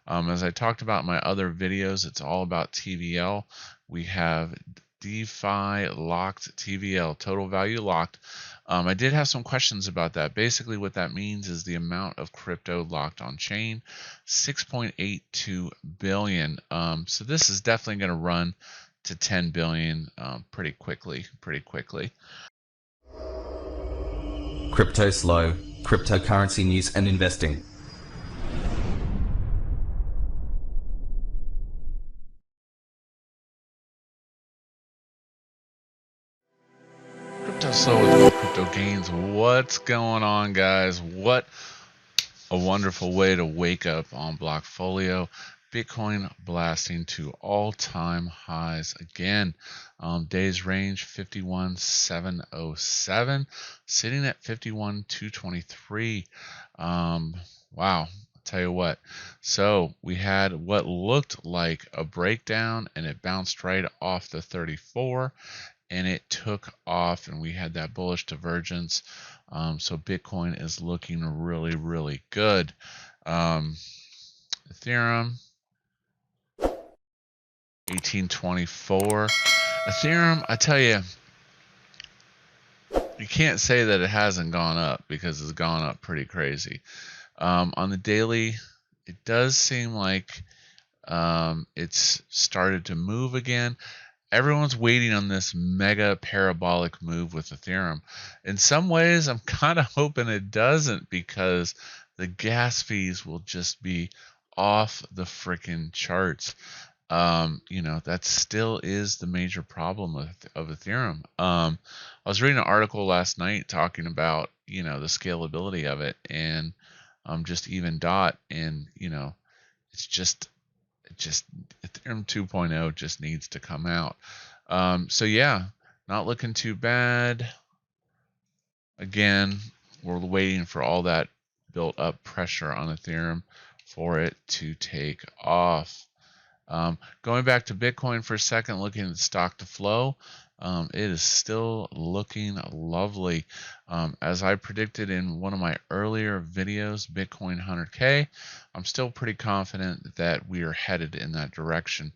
As I talked about in my other videos, it's all about TVL. We have DeFi locked TVL, total value locked. I did have some questions about that. Basically, what that means is the amount of crypto locked on chain, 6.82 billion. So this is definitely going to run to 10 billion pretty quickly. Cryptoslo, cryptocurrency news and investing. Cryptoslo with Real Crypto Gains. What's going on, guys? What a wonderful way to wake up on Blockfolio. Bitcoin blasting to all-time highs again. Days range 51,707, sitting at 51,223. Wow. I'll tell you what. So we had what looked like a breakdown, and it bounced right off the 34, and it took off, and we had that bullish divergence. So Bitcoin is looking really, really good. Ethereum 1824. Ethereum, I tell you, you can't say that it hasn't gone up, because it's gone up pretty crazy. On the daily, it does seem like it's started to move again. Everyone's waiting on this mega parabolic move with Ethereum. In some ways, I'm kind of hoping it doesn't, because the gas fees will just be off the freaking charts. That still is the major problem of Ethereum. I was reading an article last night talking about, the scalability of it, and just even dot, and it's just Ethereum 2.0 just needs to come out. So yeah, not looking too bad. Again, we're waiting for all that built up pressure on Ethereum for it to take off. Going back to Bitcoin for a second, looking at stock to flow, it is still looking lovely. As I predicted in one of my earlier videos, Bitcoin 100K, I'm still pretty confident that we are headed in that direction.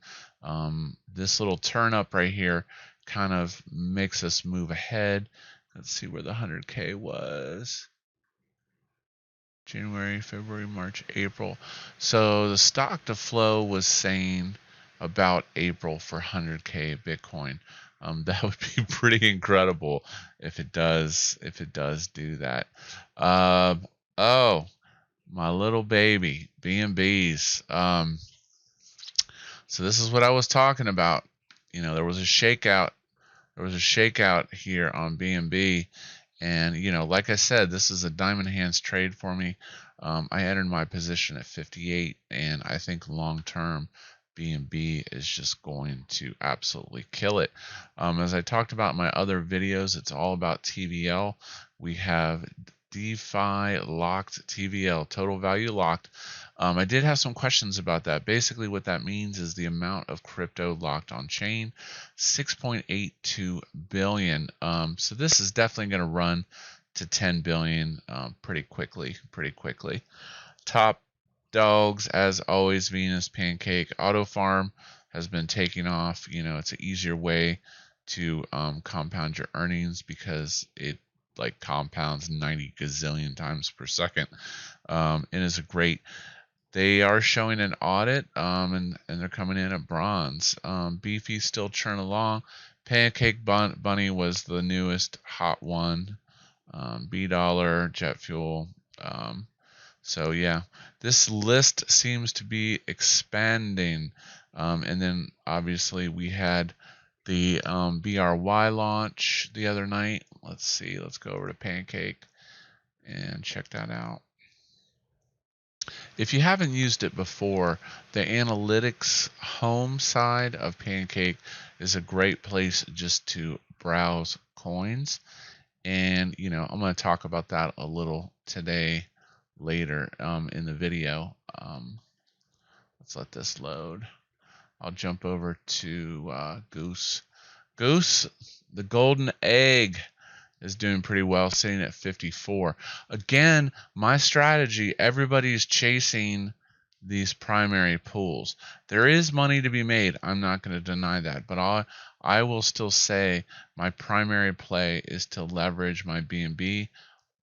This little turn up right here kind of makes us move ahead. Let's see where the 100K was. January, February, March, April. So the stock to flow was saying about April for 100K Bitcoin. That would be pretty incredible if it does do that. Oh, my little baby, BNBs. So this is what I was talking about. There was a shakeout. There was a shakeout here on BNB. And, like I said, this is a diamond hands trade for me. I entered my position at 58, and I think long term, BNB is just going to absolutely kill it. As I talked about in my other videos, it's all about TVL. We have DeFi locked TVL, total value locked. I did have some questions about that. Basically, what that means is the amount of crypto locked on chain, 6.82 billion. So this is definitely going to run to 10 billion pretty quickly. Top dogs, as always, Venus, Pancake, Auto Farm has been taking off. It's an easier way to compound your earnings, because it compounds 90 gazillion times per second, and is a great. They are showing an audit, and they're coming in at bronze. Beefy still churn along. Pancake Bunny was the newest hot one. $, jet fuel. So yeah, this list seems to be expanding. And then obviously we had the BRY launch the other night. Let's see. Let's go over to Pancake and check that out. If you haven't used it before, the analytics home side of Pancake is a great place just to browse coins. And, I'm going to talk about that a little today later in the video. Let's let this load. I'll jump over to Goose. Goose, the golden egg, is doing pretty well, sitting at 54. Again, my strategy, everybody's chasing these primary pools. There is money to be made. I'm not going to deny that, but I will still say my primary play is to leverage my BNB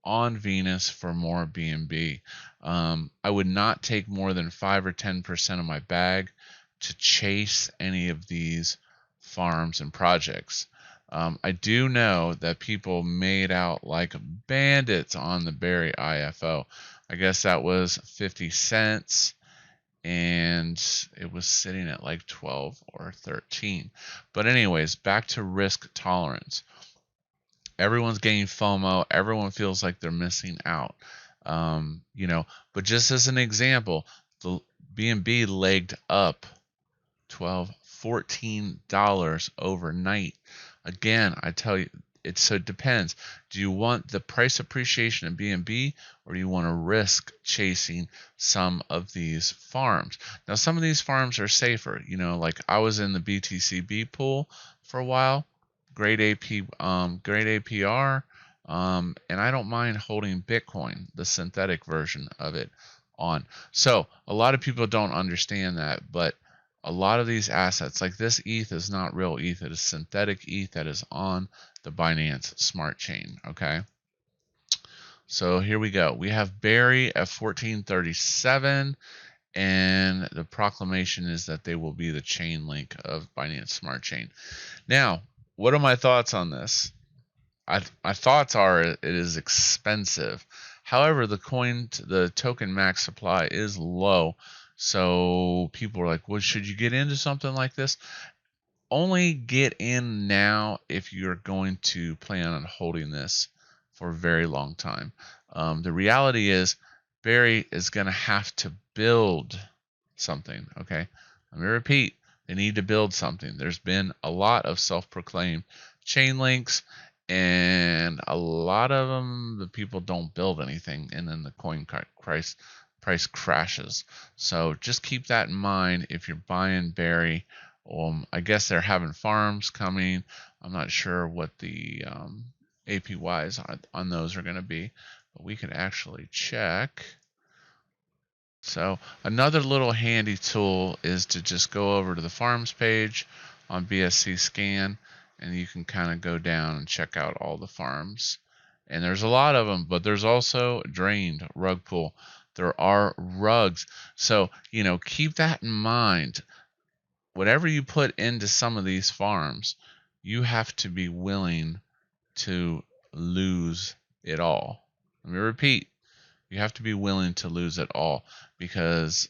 on Venus for more BNB. I would not take more than 5 or 10% of my bag to chase any of these farms and projects. I do know that people made out like bandits on the Berry IFO. I guess that was 50 cents and it was sitting at like 12 or 13. But anyways, back to risk tolerance. Everyone's getting FOMO. Everyone feels like they're missing out. But just as an example, the BNB legged up $12, $14 overnight. Again, I tell you, it depends. Do you want the price appreciation of BNB, or do you want to risk chasing some of these farms? Now, some of these farms are safer. Like I was in the BTCB pool for a while, great APR, and I don't mind holding Bitcoin, the synthetic version of it, on. So a lot of people don't understand that, but a lot of these assets, like this ETH, is not real ETH. It is synthetic ETH that is on the Binance Smart Chain. Okay. So here we go. We have Berry at 1437, and the proclamation is that they will be the chain link of Binance Smart Chain. Now, what are my thoughts on this? My thoughts are it is expensive. However, the token max supply is low. So people are like, well, should you get into something like this? Only get in now if you're going to plan on holding this for a very long time. The reality is Berry is going to have to build something. Okay, let me repeat. They need to build something. There's been a lot of self-proclaimed chain links, and a lot of them, the people don't build anything, and then the coin price crashes. So just keep that in mind if you're buying Berry. I guess they're having farms coming. I'm not sure what the APYs on those are going to be, but we can actually check. So another little handy tool is to just go over to the farms page on BSC Scan, and you can kind of go down and check out all the farms. And there's a lot of them, but there's also drained rug pool. There are rugs. So, keep that in mind. Whatever you put into some of these farms, you have to be willing to lose it all. Let me repeat. You have to be willing to lose it all, because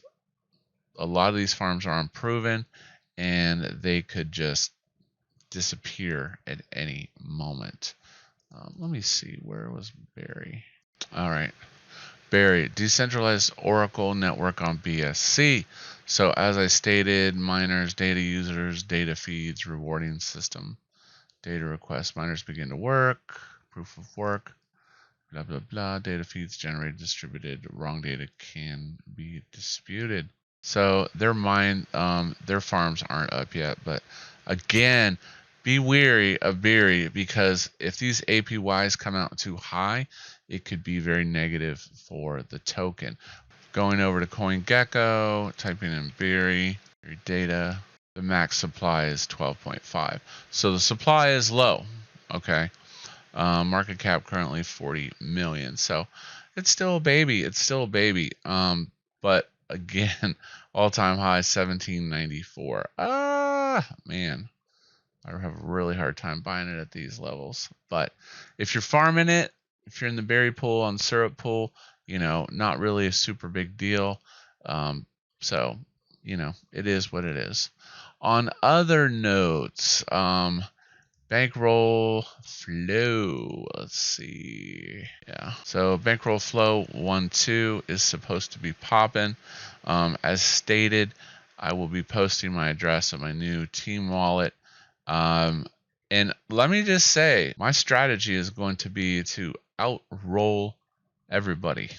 a lot of these farms are unproven and they could just disappear at any moment. Let me see, where was Berry? All right, Berry, decentralized Oracle network on BSC. So as I stated, miners, data users, data feeds, rewarding system, data requests, miners begin to work, proof of work, blah, blah, blah, data feeds generated, distributed, wrong data can be disputed. So their farms aren't up yet, but again, be wary of Berry, because if these APYs come out too high, it could be very negative for the token. Going over to CoinGecko, typing in Berry, your data, the max supply is 12.5. So the supply is low, okay? Market cap currently 40 million. So it's still a baby. But again, all-time high 1794. Man, I have a really hard time buying it at these levels. But if you're farming it, if you're in the berry pool, on syrup pool, not really a super big deal. So, it is what it is. On other notes, bankroll flow. Let's see. Yeah. So bankroll flow 1-2 is supposed to be popping. As stated, I will be posting my address of my new team wallet. And let me just say, my strategy is going to be to outroll everybody.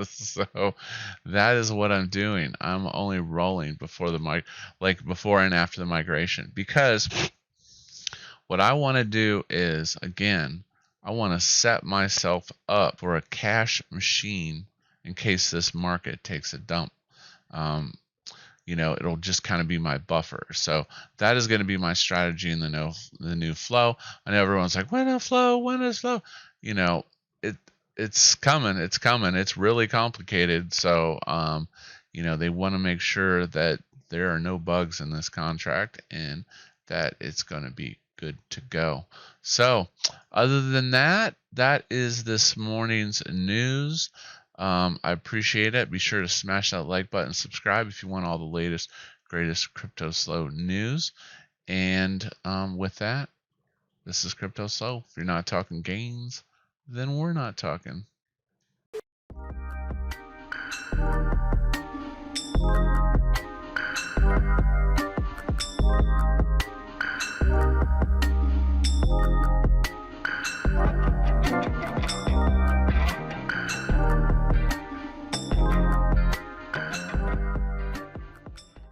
So that is what I'm doing. I'm only rolling before before and after the migration, because what I want to do is, again, I want to set myself up for a cash machine in case this market takes a dump. Um, it'll just kind of be my buffer. So that is going to be my strategy in the new flow. I know everyone's like, when a flow, when is flow? It it's coming, it's coming. It's really complicated. So they want to make sure that there are no bugs in this contract and that it's going to be good to go. So other than that, that is this morning's news. I appreciate it. Be sure to smash that like button, subscribe if you want all the latest, greatest Cryptoslo news. And with that, this is Cryptoslo. If you're not talking gains, then we're not talking.